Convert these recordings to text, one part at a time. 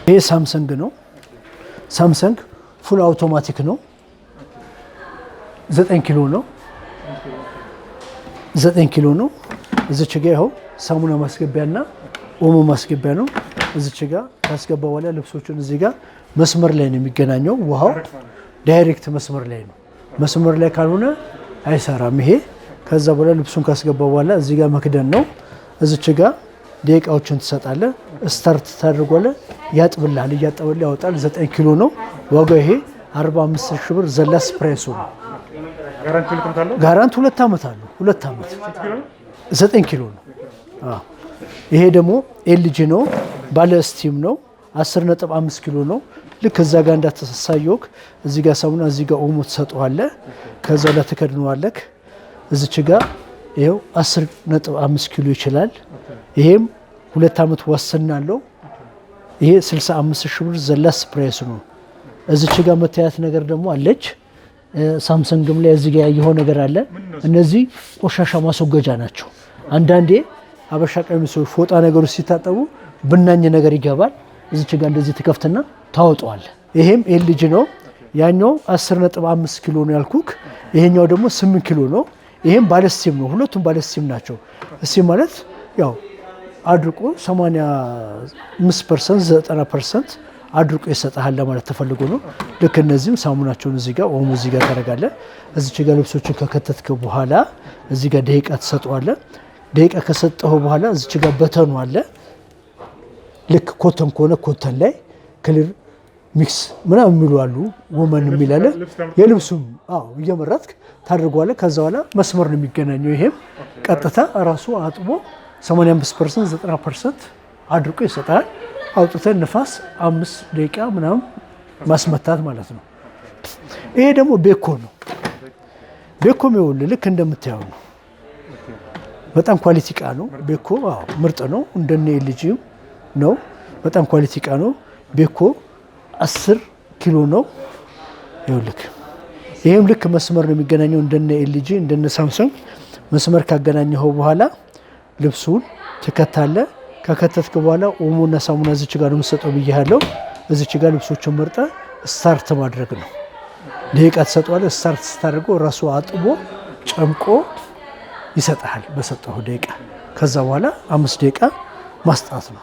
ይሄ ሳምሰንግ ነው። ሳምሰንግ ፉል አውቶማቲክ ነው። 9 ኪሎ ነው። 9 ኪሎ ነው። እዚች ጋ ይኸው ሳሙና ማስገቢያና ኦሞ ማስገቢያ ነው። እዚች ጋ ካስገባ በኋላ ልብሶቹን እዚህ ጋር መስመር ላይ ነው የሚገናኘው። ውሃው ዳይሬክት መስመር ላይ ነው። መስመር ላይ ካልሆነ አይሰራም ይሄ። ከዛ በኋላ ልብሱን ካስገባ በኋላ እዚህ ጋር መክደን ነው። እዚች ጋ ደቂቃዎችን ትሰጣለህ። ስታርት ታደርጓለህ። ያጥብልሃል። እያጠበልህ ያወጣል። 9 ኪሎ ነው ዋጋው። ይሄ 45 ሺህ ብር ዘላስ ፕራይሱ ነው። ጋራንት 2 ዓመት አለው። 2 ዓመት 9 ኪሎ ነው። ይሄ ደግሞ ኤልጂ ነው። ባለ ስቲም ነው። 10.5 ኪሎ ነው። ልክ እዛ ጋር እንዳተሳሳየውክ እዚህ ጋር ሳሙና እዚህ ጋር ኦሞ ትሰጠዋለህ። ከዛ ላይ ትከድነዋለህ። እዚች ጋር ይሄው 10.5 ኪሎ ይችላል። ይሄም 2 ዓመት ዋስትና አለው። ይሄ 65 ሺህ ብር ዘላስ ፕራይስ ነው። እዚች ጋር መታየት ነገር ደግሞ አለች። ሳምሰንግም ላይ እዚህ ጋር ያየው ነገር አለ። እነዚህ ቆሻሻ ማስወገጃ ናቸው። አንዳንዴ አበሻ ቀሚሶች ፎጣ ነገሮች ሲታጠቡ ብናኝ ነገር ይገባል። እዚች ጋር እንደዚህ ትከፍትና ታወጣዋለህ። ይሄም ኤልጂ ነው። ያኛው 10.5 ኪሎ ነው ያልኩክ። ይሄኛው ደግሞ 8 ኪሎ ነው። ይሄም ባለስቲም ነው። ሁለቱም ባለስቲም ናቸው። እስቲም ማለት ያው አድርቆ 85% 90% አድርቆ ይሰጣል ለማለት ተፈልጎ ነው። ልክ እነዚህም ሳሙናቸውን እዚህ ጋር ኦሞ እዚህ ጋር ታደርጋለህ። እዚች ጋር ልብሶችን ከከተትክ በኋላ እዚህ ጋር ደቂቃ ትሰጠዋለህ። ደቂቃ ከሰጠው በኋላ እዚች ጋር በተኑ አለ። ልክ ኮተን ከሆነ ኮተን ላይ ክሊር ሚክስ ምናምን የሚሉ አሉ። ወመን የሚላለ የልብሱም እየመረጥክ ታደርጓለህ። ከዛ በኋላ መስመር ነው የሚገናኘው። ይሄም ቀጥታ ራሱ አጥቦ 85% 90% አድርቆ ይሰጣል። አውጥተን ንፋስ 5 ደቂቃ ምናምን ማስመታት ማለት ነው። ይሄ ደግሞ ቤኮ ነው። ቤኮም ይኸውልህ ልክ እንደምታየው ነው። በጣም ኳሊቲ እቃ ነው። ቤኮ ምርጥ ነው። እንደነ ኤልጂም ነው። በጣም ኳሊቲ እቃ ነው። ቤኮ 10 ኪሎ ነው። ይኸውልህ ይሄም ልክ መስመር ነው የሚገናኘው። እንደነ ኤልጂ እንደነ ሳምሰንግ መስመር ካገናኘው በኋላ ልብሱን ትከታለህ። ከከተትክ በኋላ ኦሞና ሳሙና እዚች ጋር ነው የምትሰጠው ብያለሁ። እዚች ጋር ልብሶችን መርጠ ስታርት ማድረግ ነው። ደቂቃ ትሰጠዋለህ። ስታርት ስታደርገው ራሱ አጥቦ ጨምቆ ይሰጣል በሰጠው ደቂቃ። ከዛ በኋላ 5 ደቂቃ ማስጣት ነው።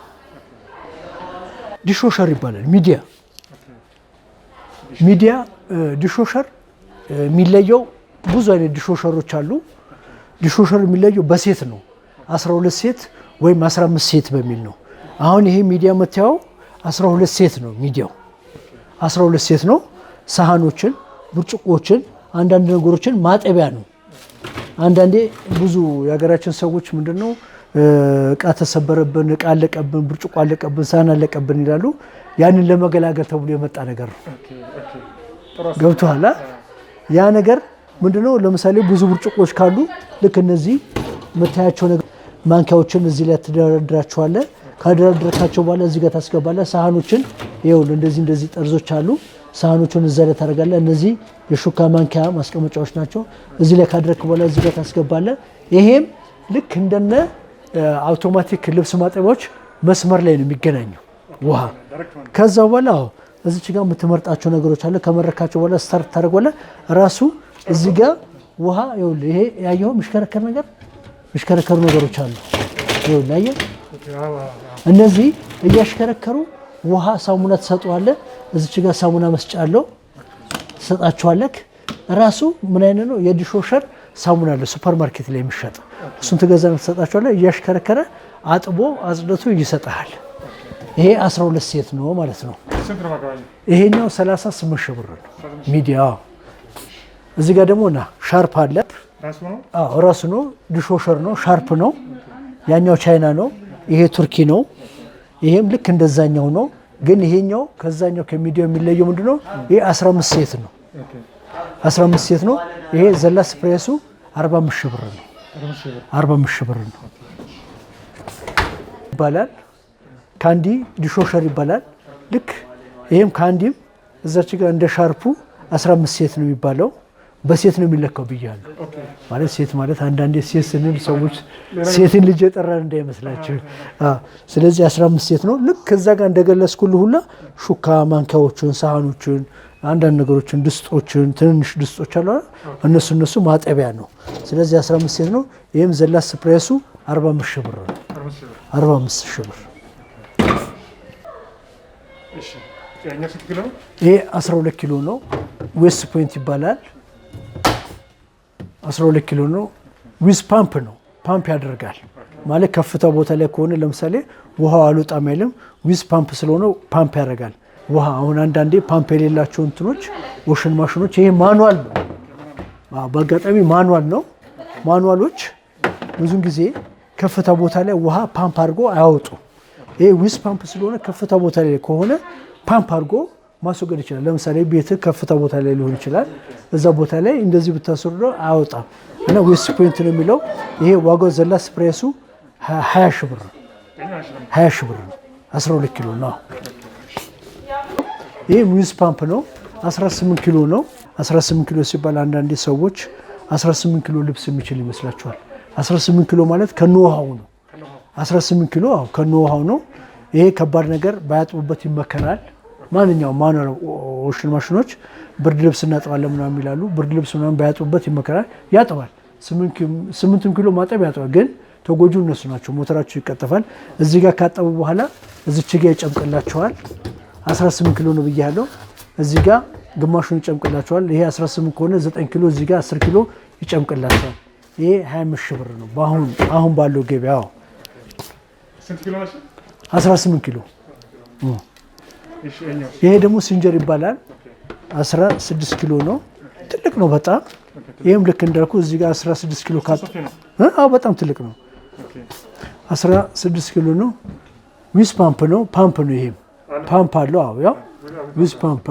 ዲሾሸር ይባላል። ሚዲያ ዲሾሸር የሚለየው ብዙ አይነት ዲሾሸሮች አሉ። ዲሾሸር የሚለየው በሴት ነው። 12 ሴት ወይም 15 ሴት በሚል ነው። አሁን ይሄ ሚዲያ መታየው 12 ሴት ነው። ሚዲያው 12 ሴት ነው። ሳህኖችን፣ ብርጭቆችን፣ አንዳንድ ነገሮችን ማጠቢያ ነው። አንዳንዴ ብዙ የሀገራችን ሰዎች ምንድነው እቃ ተሰበረብን፣ እቃ አለቀብን፣ ብርጭቆ አለቀብን፣ ሳህን አለቀብን ይላሉ። ያንን ለመገላገል ተብሎ የመጣ ነገር ነው። ገብቶሃል? ያ ነገር ምንድነው? ለምሳሌ ብዙ ብርጭቆች ካሉ ልክ እነዚህ መታያቸው ነገር ማንኪያዎችን እዚህ ላይ ትደረድራቸዋለህ። ካደረድራቸው በኋላ እዚህ ጋር ታስገባለህ። ሳህኖችን ይኸውልህ እንደዚህ ጠርዞች አሉ። ሳህኖቹን እዛ ላይ ታደርጋለህ። እነዚህ የሹካ ማንኪያ ማስቀመጫዎች ናቸው። እዚህ ላይ ካደረክ በኋላ እዚህ ጋር ታስገባለህ። ይሄም ልክ እንደነ አውቶማቲክ ልብስ ማጠቢያዎች መስመር ላይ ነው የሚገናኘው ውሃ። ከዛ በኋላ እዚች ጋር የምትመርጣቸው ነገሮች አለ። ከመረካቸው በኋላ ስታርት ታደርጋለህ። ራሱ እዚህ ጋር ውሃ ይኸውልህ ይሄ ያየኸው የሚሽከረከር ነገር የሚሽከረከሩ ነገሮች አሉ። ይኸውልህ አየህ፣ እነዚህ እያሽከረከሩ ውሃ ሳሙና ትሰጠዋለህ። እዚች ጋር ሳሙና መስጫ አለው ትሰጣቸዋለህ። ራሱ ምን አይነት ነው? የዲሾሸር ሳሙና አለ ሱፐር ማርኬት ላይ የሚሸጥ እሱን ትገዛና ትሰጣቸዋለህ። እያሽከረከረ አጥቦ አጽድቶ ይሰጣል። ይሄ 12 ሴት ነው ማለት ነው። ይሄኛው 38 ሺህ ብር ነው ሚዲያ። እዚህ ጋር ደግሞ ሻርፕ አለ። ራሱ ነው። ዲሾሸር ነው። ሻርፕ ነው። ያኛው ቻይና ነው። ይሄ ቱርኪ ነው። ይሄም ልክ እንደዛኛው ነው። ግን ይሄኛው ከዛኛው ከሚዲያው የሚለየው ምንድነው? ይሄ 15 ሴት ነው። 15 ሴት ነው። ይሄ ዘላስ ፕራይሱ 45 ሺህ ብር ነው። 45 ሺህ ብር ነው ይባላል። ካንዲ ዲሾሸር ይባላል። ልክ ይሄም ካንዲም እዛች ጋር እንደ ሻርፑ 15 ሴት ነው የሚባለው። በሴት ነው የሚለካው ብያለሁ። ማለት ሴት ማለት አንዳንዴ ሴት ስንል ሰዎች ሴትን ልጅ የጠራን እንዳይመስላችሁ። ስለዚህ 15 ሴት ነው። ልክ ከዛ ጋር እንደገለጽኩልህ ሁላ ሹካ፣ ማንኪያዎችን፣ ሳህኖችን፣ አንዳንድ ነገሮችን፣ ድስጦችን፣ ትንንሽ ድስጦች አሉ እነሱ ማጠቢያ ነው። ስለዚህ 15 ሴት ነው። ይህም ዘላስ ፕሬሱ 45 ሺህ ብር ነው። 45 ሺህ ብር። ይሄ 12 ኪሎ ነው። ዌስት ፖይንት ይባላል። 12 ኪሎ ነው። ዊዝ ፓምፕ ነው። ፓምፕ ያደርጋል ማለት ከፍታ ቦታ ላይ ከሆነ ለምሳሌ ውሃው አልወጣም አይልም። ዊዝ ፓምፕ ስለሆነ ፓምፕ ያደርጋል ውሃ። አሁን አንዳንዴ ፓምፕ የሌላቸው እንትኖች ወሽን ማሽኖች፣ ይሄ ማኑዋል ነው። በአጋጣሚ ማኑዋል ነው። ማኑዋሎች ብዙን ጊዜ ከፍታ ቦታ ላይ ውሃ ፓምፕ አድርጎ አያወጡ። ይሄ ዊዝ ፓምፕ ስለሆነ ከፍታ ቦታ ላይ ከሆነ ፓምፕ አድርጎ ማስወገድ ይችላል። ለምሳሌ ቤት ከፍታ ቦታ ላይ ሊሆን ይችላል። እዛ ቦታ ላይ እንደዚህ ብታስወርዶ አያወጣም እና ዌስት ፖይንት ነው የሚለው። ይሄ ዋጋው ዘላስ ፕሬሱ 20 ሺህ ብር ነው። 20 ሺህ ብር ነው። 12 ኪሎ ነው። ይሄ ዊዝ ፓምፕ ነው። 18 ኪሎ ነው። 18 ኪሎ ሲባል አንዳንዴ ሰዎች 18 ኪሎ ልብስ የሚችል ይመስላችኋል። 18 ኪሎ ማለት ከነውሃው ነው። 18 ኪሎ ከነውሃው ነው። ይሄ ከባድ ነገር ባያጥቡበት ይመከራል። ማንኛውም ማኑዋል ወሽን ማሽኖች ብርድ ልብስ እናጥባለን ምናምን ይላሉ። ብርድ ልብስ ምናምን ባያጥቡበት ይመከራል። ያጥባል። 8 ኪሎ ማጠብ ያጥባል። ግን ተጎጁ እነሱ ናቸው። ሞተራቸው ይቀጠፋል። እዚህ ጋር ካጠቡ በኋላ እዚች ጋር ይጨምቅላቸዋል። 18 ኪሎ ነው ብያለሁ። እዚህ ጋር ግማሹን ይጨምቅላቸዋል። ይሄ 18 ከሆነ 9 ኪሎ እዚህ ጋር 10 ኪሎ ይጨምቅላቸዋል። ይሄ 25 ሺህ ብር ነው አሁን ባለው ገበያ። 18 ኪሎ። ይሄ ደግሞ ሲንጀር ይባላል። 16 ኪሎ ነው። ትልቅ ነው በጣም። ይሄም ልክ እንዳልኩ እዚህ ጋር 16 ኪሎ በጣም ትልቅ ነው። 16 ኪሎ ነው። ዊዝ ፓምፕ ነው። ፓምፕ ነው። ይሄም ፓምፕ አለው። ያው ዊዝ ፓምፕ።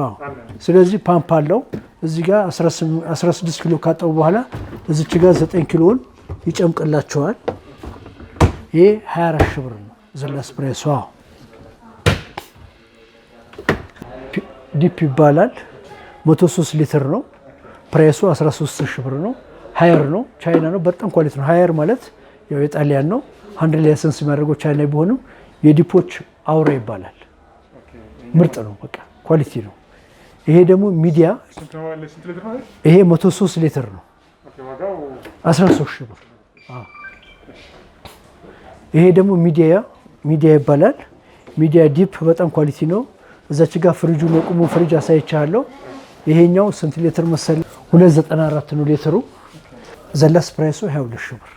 ስለዚህ ፓምፕ አለው። እዚህ ጋር 16 ኪሎ ካጠቡ በኋላ እዚች ጋር 9 ኪሎን ይጨምቅላቸዋል። ይሄ 24 ሺህ ብር ነው ዘላስ ፕሬሱ። ዲፕ ይባላል። 103 ሊትር ነው። ፕሬሱ 13 ሺህ ብር ነው። ሃየር ነው። ቻይና ነው። በጣም ኳሊቲ ነው። ሃየር ማለት ያው የጣሊያን ነው። ሃንድል ላይሰንስ የሚያደርገው ቻይና ቢሆንም የዲፖች አውራ ይባላል። ምርጥ ነው። በቃ ኳሊቲ ነው። ይሄ ደግሞ ሚዲያ፣ ይሄ 103 ሊትር ነው። 13 ሺህ ብር። ይሄ ደግሞ ሚዲያ ይባላል። ሚዲያ ዲፕ በጣም ኳሊቲ ነው። እዛች ጋር ፍሪጁን የቁሙ ፍሪጅ አሳይቻለሁ። ይሄኛው ስንት ሊትር መሰለ? 294 ነው ሊትሩ። ዘላስ ፕራይሱ 22 ሺህ ብር።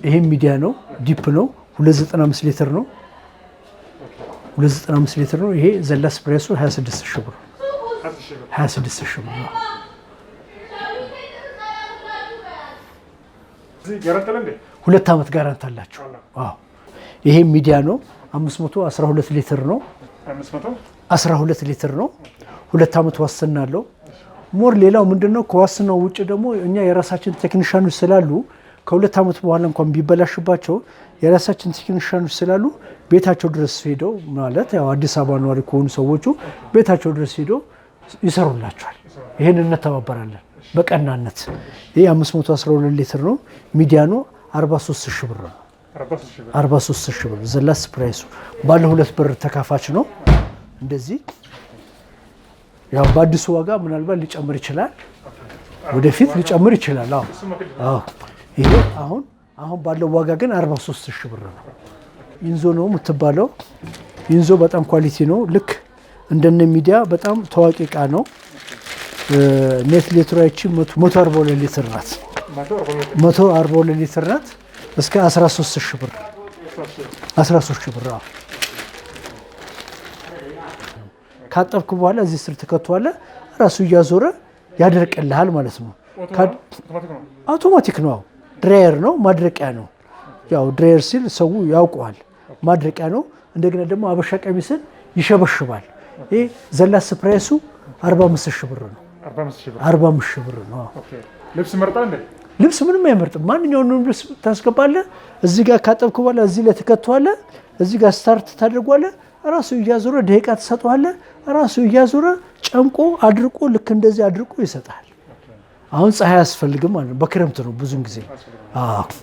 ይሄም ሚዲያ ነው። ዲፕ ነው። 295 ሊትር ነው። 295 ሊትር ነው። ይሄ ዘላስ ፕራይሱ 26 ሺህ ብር። 26 ሺህ ብር ነው። ሁለት ዓመት ጋራንት አላቸው። ይሄ ሚዲያ ነው። 512 ሊትር ነው። 12 ሊትር ነው። 2 ዓመት ዋስትና አለው። ሞር ሌላው ምንድነው ከዋስትናው ውጭ ደግሞ እኛ የራሳችን ቴክኒሻኖች ስላሉ ከ2 ዓመት በኋላ እንኳን ቢበላሽባቸው የራሳችን ቴክኒሻኖች ስላሉ ቤታቸው ድረስ ሄደው ማለት ያው አዲስ አበባ ነዋሪ ከሆኑ ሰዎቹ ቤታቸው ድረስ ሄደው ይሰሩላቸዋል። ይሄን እንተባበራለን በቀናነት። ይሄ 512 ሊትር ነው። ሚዲያኑ 43 ሺህ ብር ነው። 43 ሺህ ብር ዘላስ ፕራይሱ። ባለ 2 ብር ተካፋች ነው። እንደዚህ ያው በአዲሱ ዋጋ ምናልባት ሊጨምር ይችላል፣ ወደፊት ሊጨምር ይችላል። ይሄ አሁን ባለው ዋጋ ግን 43 ሺህ ብር ነው። ኢንዞ ነው የምትባለው። ኢንዞ በጣም ኳሊቲ ነው። ልክ እንደነ ሚዲያ በጣም ታዋቂ እቃ ነው። ኔት ሊትራቺ 142 ሊትር ናት። 142 ሊትር ናት። እስከ 13 ሺህ ብር 13 ሺህ ብር ካጠብክ በኋላ እዚህ ስር ትከቷለህ። ራሱ እያዞረ ያደርቅልሃል ማለት ነው። አውቶማቲክ ነው። ድራየር ነው፣ ማድረቂያ ነው። ያው ድራየር ሲል ሰው ያውቀዋል። ማድረቂያ ነው። እንደገና ደግሞ አበሻ ቀሚስን ይሸበሽባል። ይሄ ዘላስ ፕራይሱ 45 ሺህ ብር ነው። 45 ሺህ ብር ነው። ልብስ መርጣል እንዴ? ልብስ ምንም አይመርጥም። ማንኛውንም ልብስ ታስገባለህ። እዚህ ጋር ካጠብክ በኋላ እዚህ ላይ ትከቷለህ። እዚህ ጋር ስታርት ታደርጓለህ። ራሱ እያዞረ ደቂቃ ተሰጥቷለህ ራሱ እያዞረ ጨምቆ አድርቆ ልክ እንደዚህ አድርቆ ይሰጣል አሁን ፀሐይ ያስፈልግም ማለት በክረምት ነው ብዙን ጊዜ